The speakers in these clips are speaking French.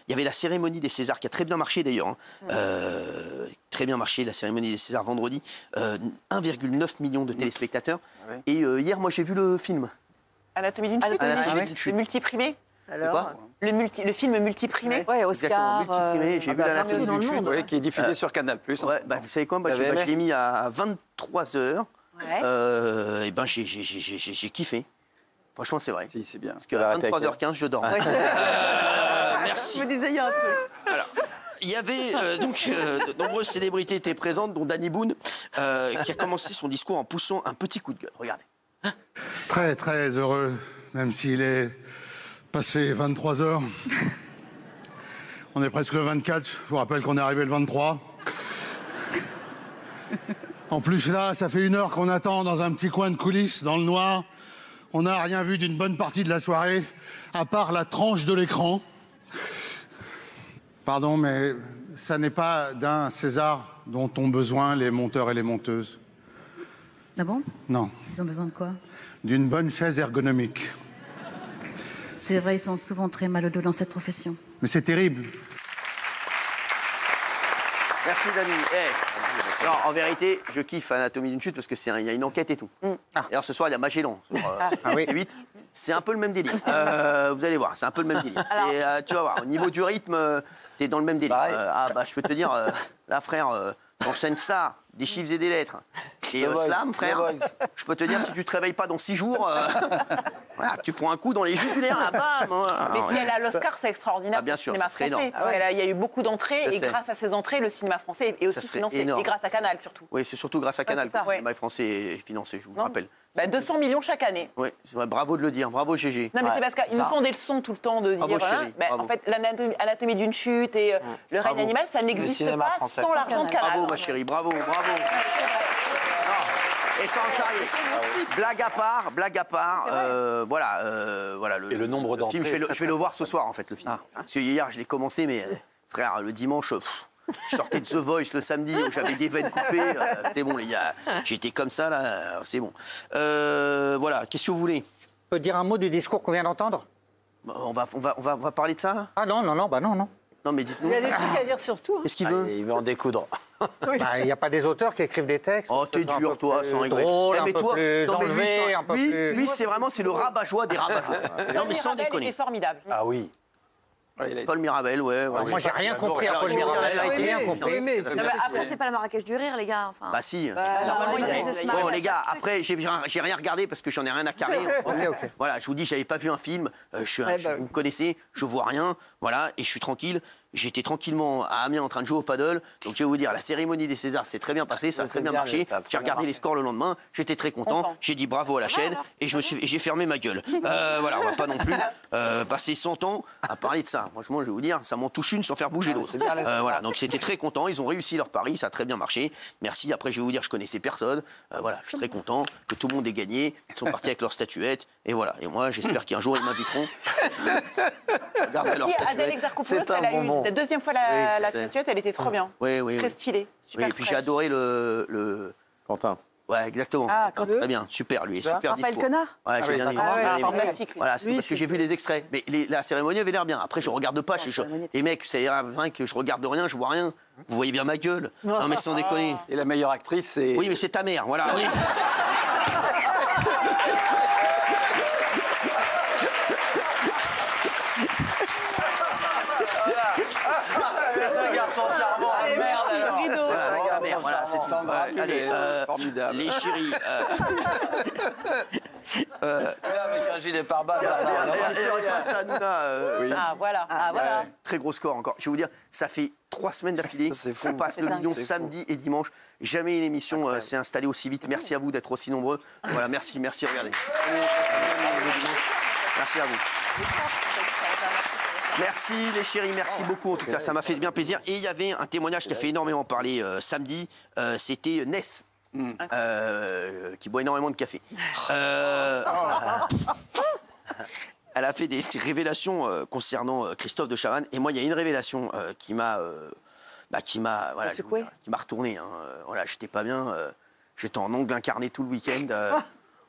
Il y avait la cérémonie des Césars qui a très bien marché d'ailleurs. Hein. Très bien marché, la cérémonie des Césars vendredi. 1,9 million de téléspectateurs. Et hier, moi, j'ai vu le film. Anatomie d'une chute. Le multiprimé. Alors, le film multiprimé. Ouais, Oscar. Multiprimé. J'ai vu l'Anatomie d'une chute. Oui, qui est diffusé sur Canal+. Ouais, bah, vous savez quoi, je l'ai mis à 23h. Ouais. Et ben, j'ai kiffé. Franchement, c'est vrai. Si, c'est bien. Parce qu'à 23h15, je dors. Merci. Vous disiez un peu. Alors, il y avait de nombreuses célébrités étaient présentes, dont Danny Boone, qui a commencé son discours en poussant un petit coup de gueule. Regardez. Très, très heureux, même s'il est passé 23 heures. On est presque le 24. Je vous rappelle qu'on est arrivé le 23. En plus, là, ça fait 1 heure qu'on attend dans un petit coin de coulisses, dans le noir. On n'a rien vu d'une bonne partie de la soirée, à part la tranche de l'écran. Pardon, mais ça n'est pas d'un César dont ont besoin les monteurs et les monteuses. Ah bon? Non. Ils ont besoin de quoi? D'une bonne chaise ergonomique. C'est vrai, ils sont souvent très mal au dos dans cette profession. Mais c'est terrible. Merci, Dani. Non, en vérité, je kiffe Anatomie d'une chute parce qu'il y a une enquête et tout. D'ailleurs, ce soir, il y a Magellan sur C8. C'est un peu le même délire. Vous allez voir, c'est un peu le même délire. Tu vas voir, au niveau du rythme, t'es dans le même délire. Je peux te dire, là, frère, t'enchaînes ça, des chiffres et des lettres. Et Slam, frère, je peux te dire, si tu te réveilles pas dans 6 jours, voilà, tu prends un coup dans les jugulaires, là, bam. Mais si elle a l'Oscar, c'est extraordinaire. Bien sûr, le cinéma ça serait énorme. français. Il y a eu beaucoup d'entrées et grâce à ces entrées, le cinéma français est aussi financé. Et grâce à Canal, surtout. Oui, c'est surtout grâce à Canal que le cinéma français est financé, je vous rappelle. 200 millions chaque année. Oui, bravo de le dire, bravo GG. Non, mais c'est parce qu'ils nous font des leçons tout le temps de dire. En fait, l'anatomie d'une chute et le règne animal, ça n'existe pas sans l'argent de Canal. Bravo, ma chérie, bravo. Et sans charrier. Blague à part, voilà, le nombre d'entrées. Je vais le voir ce soir, en fait, le film. Parce que hier, je l'ai commencé, mais frère, le dimanche, je sortais de The Voice le samedi, où j'avais des veines coupées. C'est bon, les gars. J'étais comme ça, là, c'est bon. Voilà, qu'est-ce que vous voulez? Je peux dire un mot du discours qu'on vient d'entendre? On va parler de ça, là? Ah non. Non, mais dites-nous. Il y a des trucs à dire sur tout. Qu'est-ce qu'il veut? Il veut en découdre. Il n'y a pas des auteurs qui écrivent des textes. Oh, t'es dur, toi, sans rigoler. Drôle, un peu plus enlevé, un peu plus... Lui, c'est le rabat-joie des rabat-joie. Non, mais sans déconner. Il est formidable. Ah oui. Paul Mirabel, ouais. Moi, j'ai rien compris à Paul Mirabel. Après, c'est pas la Marrakech du rire, les gars. Enfin... Bah si. Bon, les gars, après, j'ai rien regardé parce que j'en ai rien à carrer. Voilà, je vous dis, j'avais pas vu un film. Vous me connaissez, je vois rien. Voilà, et je suis tranquille. J'étais tranquillement à Amiens en train de jouer au paddle. Donc je vais vous dire, la cérémonie des Césars s'est très bien passée, ça a très bien marché. J'ai regardé les scores le lendemain, j'étais très content. J'ai dit bravo à la chaîne et j'ai fermé ma gueule. Voilà, on va pas non plus passer 100 ans à parler de ça. Franchement, je vais vous dire, ça m'en touche une sans faire bouger l'autre. Voilà, donc j'étais très content. Ils ont réussi leur pari, ça a très bien marché. Merci. Après, je vais vous dire, je connaissais personne. Voilà, je suis très content que tout le monde ait gagné. Ils sont partis avec leur statuette. Et voilà. Et moi, j'espère qu'un jour ils m'inviteront. Regardez leur statuette. Adèle Exarchopoulos, elle a eu la deuxième fois la statuette, elle était trop bien. Oui. Très stylée. Oui, et puis j'ai adoré le... Quentin. Ouais, exactement. Très bien, super, lui. Super Raphaël discours. Quenard. Ouais, j'ai bien aimé. Fantastique. Voilà, c'est parce que j'ai vu les extraits. Mais la cérémonie avait l'air bien. Après, je regarde pas. Les mecs, c'est vrai que je regarde rien, je vois rien. Vous voyez bien ma gueule. Non, mais sans déconner. Et la meilleure actrice, c'est... Oui, mais c'est ta mère, voilà. Oui. garçon charmant. Merde, voilà, c'est tout. Allez, formidable. Les chéris. Avec un gilet pare-balles. Face à Hanouna. Voilà. Très gros score encore. Je vais vous dire, ça fait 3 semaines d'affilée. On passe le million samedi et dimanche. Jamais une émission s'est installée aussi vite. Merci à vous d'être aussi nombreux. Voilà, merci, regardez. Merci à vous. Merci les chéris, merci beaucoup en tout cas, ça m'a fait bien plaisir. Et il y avait un témoignage qui a fait énormément parler samedi, c'était Ness, qui boit énormément de café. Elle a fait des révélations concernant Christophe de Chavannes, et moi il y a une révélation qui m'a retourné. Voilà, j'étais pas bien, j'étais en ongle incarné tout le week-end.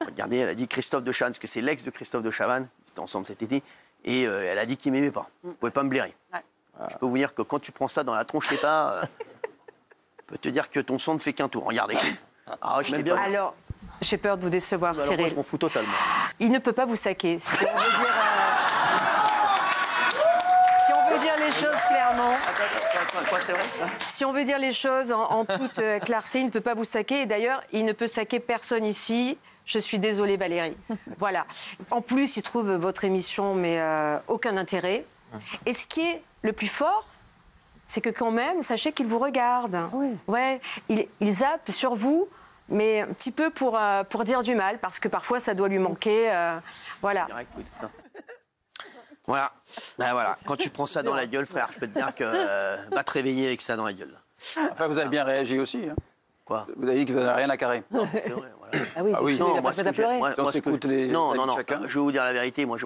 Regardez, elle a dit Christophe de Chavannes, parce que c'est l'ex de Christophe de Chavannes, ils étaient ensemble cet été. Et elle a dit qu'il m'aimait pas. Il pouvait pas me blairer. Je peux vous dire que quand tu prends ça dans la tronche l'État, je peux te dire que ton sang ne fait qu'un tour. Regardez. Ah, je t'ai bien. Alors, j'ai peur de vous décevoir, Alors, Cyril. moi, je m'en fous totalement. Il ne peut pas vous saquer. Si on veut dire, si on veut dire les choses clairement, si on veut dire les choses en toute clarté, il ne peut pas vous saquer. Et d'ailleurs, il ne peut saquer personne ici. Je suis désolée, Valérie. Voilà. En plus, il trouve votre émission, mais aucun intérêt. Et ce qui est le plus fort, c'est que quand même, sachez qu'il vous regarde. Oui. Ouais, il zappe sur vous, mais un petit peu pour dire du mal, parce que parfois, ça doit lui manquer. Voilà. Voilà. Ben voilà. Quand tu prends ça dans la gueule, frère, je peux te dire que va te réveiller avec ça dans la gueule. Enfin, vous avez bien réagi aussi. Hein. Quoi? Vous avez dit que vous n'avez rien à carrer. Non, c'est vrai. Voilà. Ah oui, non, moi, non. Je vais vous dire la vérité. Moi,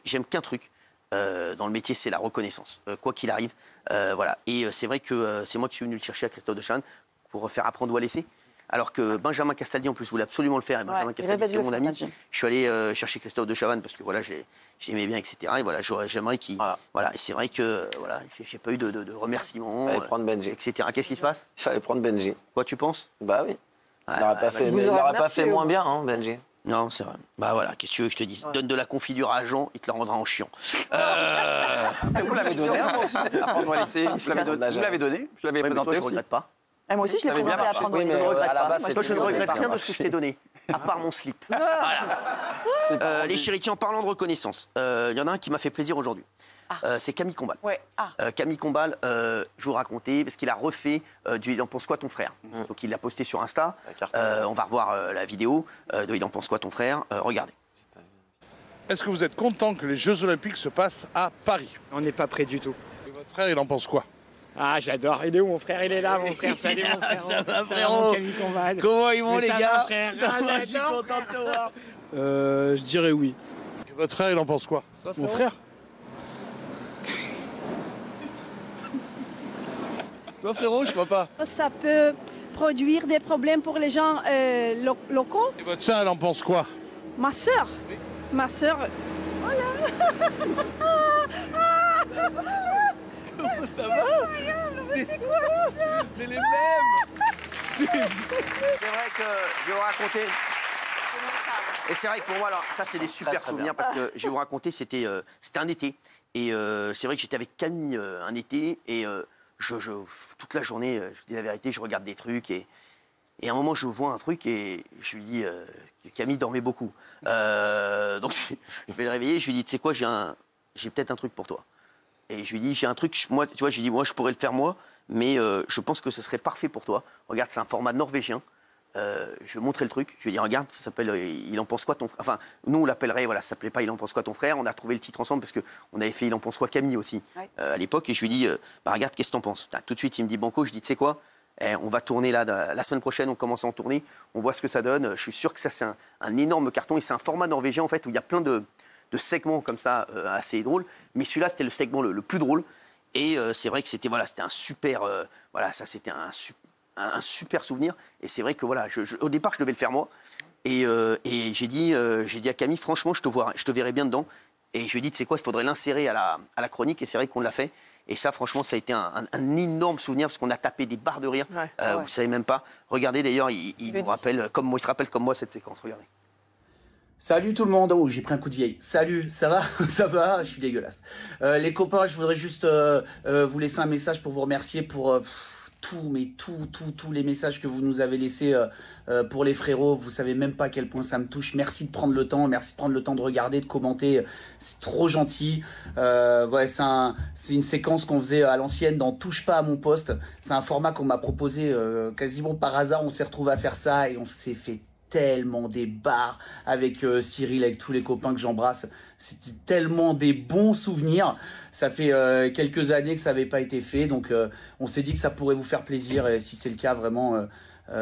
j'aime qu'un truc. Dans le métier, c'est la reconnaissance, quoi qu'il arrive. Voilà. Et c'est vrai que c'est moi qui suis venu le chercher à Christophe de Chavannes pour faire apprendre ou à laisser. Alors que Benjamin Castaldi, en plus, voulait absolument le faire. Et Benjamin Castaldi, c'est mon ami. Je suis allé chercher Christophe de Chavannes parce que voilà, j'aimais bien, etc. Et voilà, j'aimerais qu'il. Voilà. Et c'est vrai que voilà, j'ai pas eu de remerciements. Il fallait prendre Benji. Etc. Qu'est-ce qui se passe? Il fallait prendre Benji. Quoi, tu penses? Bah oui. Il n'aurait pas fait moins bien, hein, Benji. Non, c'est vrai. Bah voilà, qu'est-ce que tu veux que je te dise? Donne de la confiture à Jean, il te la rendra en chiant. Vous l'avez donné, moi aussi. Apprendre à laisser. Vous l'avez donné. Je l'avais présenté aussi. Je ne regrette pas. Moi aussi, je l'ai présenté à apprendre. Oui, mais je ne regrette pas. Toi, je ne regrette rien de ce que je t'ai donné, à part mon slip. Voilà. Les chéris, en parlant de reconnaissance, il y en a un qui m'a fait plaisir aujourd'hui. C'est Camille Combal. Ouais. Camille Combal, je vous racontais, parce qu'il a refait du Il en pense quoi ton frère. Donc il l'a posté sur Insta. On va revoir la vidéo de Il en pense quoi ton frère. Regardez. Est-ce que vous êtes content que les Jeux Olympiques se passent à Paris? On n'est pas prêt du tout. Et votre frère, il en pense quoi? Ah, j'adore. Il est où mon frère? Il est là, mon frère. Salut mon frère. Ça va, frérot. Comment ils vont, les gars? Je suis content de te voir. Je dirais oui. Et votre frère, il en pense quoi? Mon frère? Toi, frérot, je vois pas. Ça peut produire des problèmes pour les gens locaux. Et votre sœur, elle en pense quoi? Ma sœur? Oui. Ma sœur... Voilà. Ça va? C'est quoi ça? Mais les mêmes. C'est vrai que je vais vous raconter. Et c'est vrai que pour moi, alors, ça c'est des super souvenirs parce que je vais vous raconter, c'était un été. Et c'est vrai que j'étais avec Camille un été et toute la journée, je vous dis la vérité, je regarde des trucs et à un moment je vois un truc et je lui dis que Camille dormait beaucoup. Donc je vais le réveiller, je lui dis, tu sais quoi, j'ai peut-être un truc pour toi. Et je lui dis, j'ai un truc, moi, tu vois, je lui dis, moi je pourrais le faire moi, mais je pense que ce serait parfait pour toi. Regarde, c'est un format norvégien. Je vais montrer le truc. Je lui ai dit, regarde, ça s'appelle Il en pense quoi ton frère. Enfin, nous, on l'appellerait, voilà, ça s'appelait pas Il en pense quoi ton frère. On a trouvé le titre ensemble parce qu'on avait fait Il en pense quoi Camille aussi, à l'époque. Et je lui ai dit, regarde, qu'est-ce que t'en penses? Tout de suite, il me dit, Banco, je dis, tu sais quoi, on va tourner là, la semaine prochaine, on commence à en tourner. On voit ce que ça donne. Je suis sûr que ça, c'est un énorme carton. Et c'est un format norvégien, en fait, où il y a plein de segments comme ça, assez drôles. Mais celui-là, c'était le segment le plus drôle. Et c'est vrai que c'était un super. Voilà, ça, c'était un super souvenir. Et c'est vrai que voilà, au départ, je devais le faire moi. Et j'ai dit à Camille, franchement, je te verrai bien dedans. Et je lui ai dit, tu sais quoi, il faudrait l'insérer à la chronique. Et c'est vrai qu'on l'a fait. Et ça, franchement, ça a été un énorme souvenir parce qu'on a tapé des barres de rire. Vous ne savez même pas. Regardez, d'ailleurs, il se rappelle comme moi cette séquence. Regardez. Salut tout le monde. Oh, j'ai pris un coup de vieille. Salut, ça va? Ça va? Je suis dégueulasse. Les copains, je voudrais juste vous laisser un message pour vous remercier pour tous les messages que vous nous avez laissés pour les frérots. Vous savez même pas à quel point ça me touche. Merci de prendre le temps. Merci de prendre le temps de regarder, de commenter. C'est trop gentil. Ouais, c'est une séquence qu'on faisait à l'ancienne dans Touche pas à mon poste. C'est un format qu'on m'a proposé quasiment par hasard. On s'est retrouvé à faire ça et on s'est fait tellement des barres avec Cyril, avec tous les copains que j'embrasse. C'était tellement des bons souvenirs. Ça fait quelques années que ça n'avait pas été fait, donc on s'est dit que ça pourrait vous faire plaisir. Et si c'est le cas, vraiment,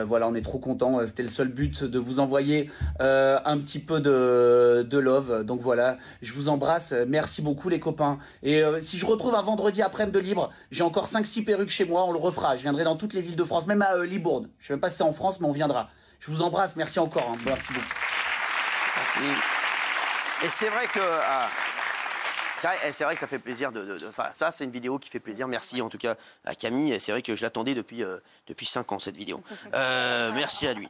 voilà, on est trop contents. C'était le seul but de vous envoyer un petit peu de love. Donc voilà, je vous embrasse. Merci beaucoup les copains. Et si je retrouve un vendredi après-midi de libre, j'ai encore 5-6 perruques chez moi, on le refera. Je viendrai dans toutes les villes de France, même à Libourne. Je ne sais même pas si c'est en France, mais on viendra. Je vous embrasse, merci encore. Merci beaucoup. Merci. Et c'est vrai que C'est vrai que ça fait plaisir enfin, ça, c'est une vidéo qui fait plaisir. Merci en tout cas à Camille. C'est vrai que je l'attendais depuis 5 ans, cette vidéo. Merci à lui.